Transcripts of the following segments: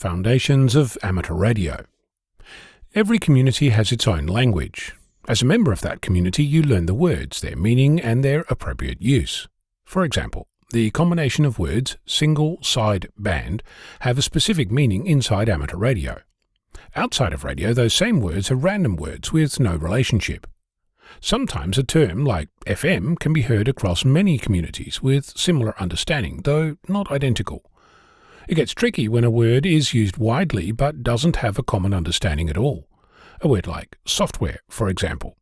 Foundations of Amateur Radio. Every community has its own language. As a member of that community, you learn the words, their meaning, and their appropriate use. For example, the combination of words single, side, band have a specific meaning inside amateur radio. Outside of radio, those same words are random words with no relationship. Sometimes a term like FM can be heard across many communities with similar understanding, though not identical. It gets tricky when a word is used widely but doesn't have a common understanding at all. A word like software, for example.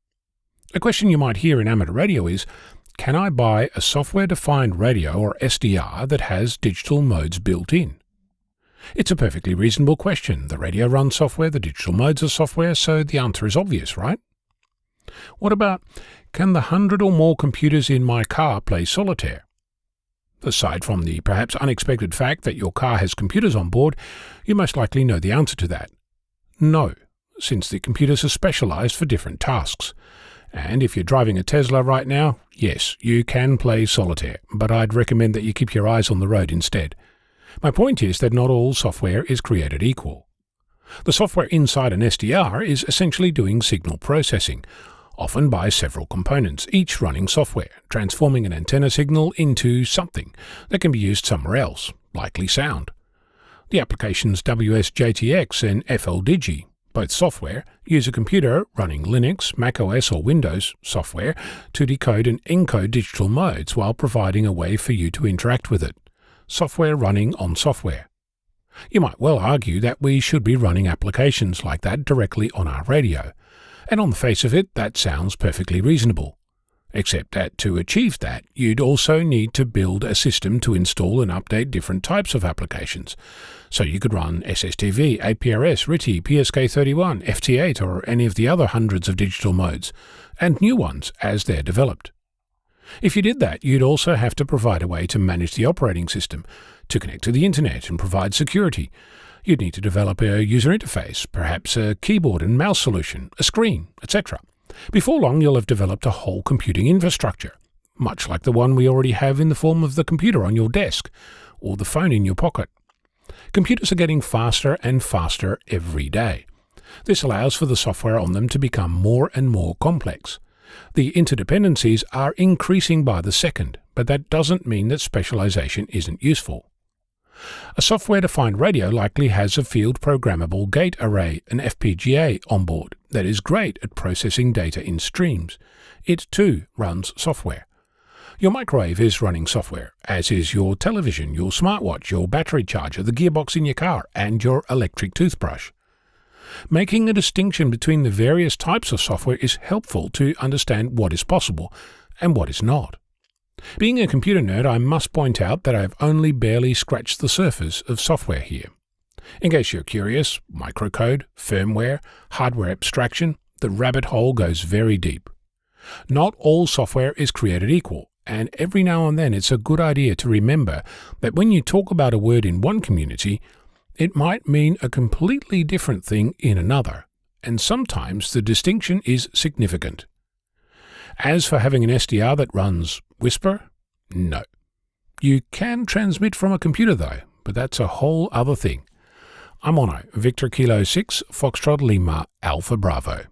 A question you might hear in amateur radio is, can I buy a software-defined radio or SDR that has digital modes built in? It's a perfectly reasonable question. The radio runs software, the digital modes are software, so the answer is obvious, right? What about, can the 100 or more computers in my car play solitaire? Aside from the perhaps unexpected fact that your car has computers on board, you most likely know the answer to that. No, since the computers are specialized for different tasks. And if you're driving a Tesla right now, yes, you can play solitaire, but I'd recommend that you keep your eyes on the road instead. My point is that not all software is created equal. The software inside an SDR is essentially doing signal processing, often by several components, each running software, transforming an antenna signal into something that can be used somewhere else, likely sound. The applications WSJTX and FLDigi, both software, use a computer running Linux, macOS or Windows software to decode and encode digital modes while providing a way for you to interact with it. Software running on software. You might well argue that we should be running applications like that directly on our radio. And on the face of it, that sounds perfectly reasonable. Except that to achieve that, you'd also need to build a system to install and update different types of applications. So you could run SSTV, APRS, RTTY, PSK31, FT8, or any of the other hundreds of digital modes, and new ones as they're developed. If you did that, you'd also have to provide a way to manage the operating system, to connect to the internet and provide security. You'd need to develop a user interface, perhaps a keyboard and mouse solution, a screen, etc. Before long, you'll have developed a whole computing infrastructure, much like the one we already have in the form of the computer on your desk or the phone in your pocket. Computers are getting faster and faster every day. This allows for the software on them to become more and more complex. The interdependencies are increasing by the second, but that doesn't mean that specialization isn't useful. A software-defined radio likely has a field programmable gate array, an FPGA, on board that is great at processing data in streams. It too runs software. Your microwave is running software, as is your television, your smartwatch, your battery charger, the gearbox in your car, and your electric toothbrush. Making a distinction between the various types of software is helpful to understand what is possible and what is not. Being a computer nerd, I must point out that I have only barely scratched the surface of software here. In case you're curious, microcode, firmware, hardware abstraction, the rabbit hole goes very deep. Not all software is created equal, and every now and then it's a good idea to remember that when you talk about a word in one community, it might mean a completely different thing in another, and sometimes the distinction is significant. As for having an SDR that runs Whisper, no. You can transmit from a computer though, but that's a whole other thing. I'm Onno, Victor Kilo 6, Foxtrot Lima, Alpha Bravo.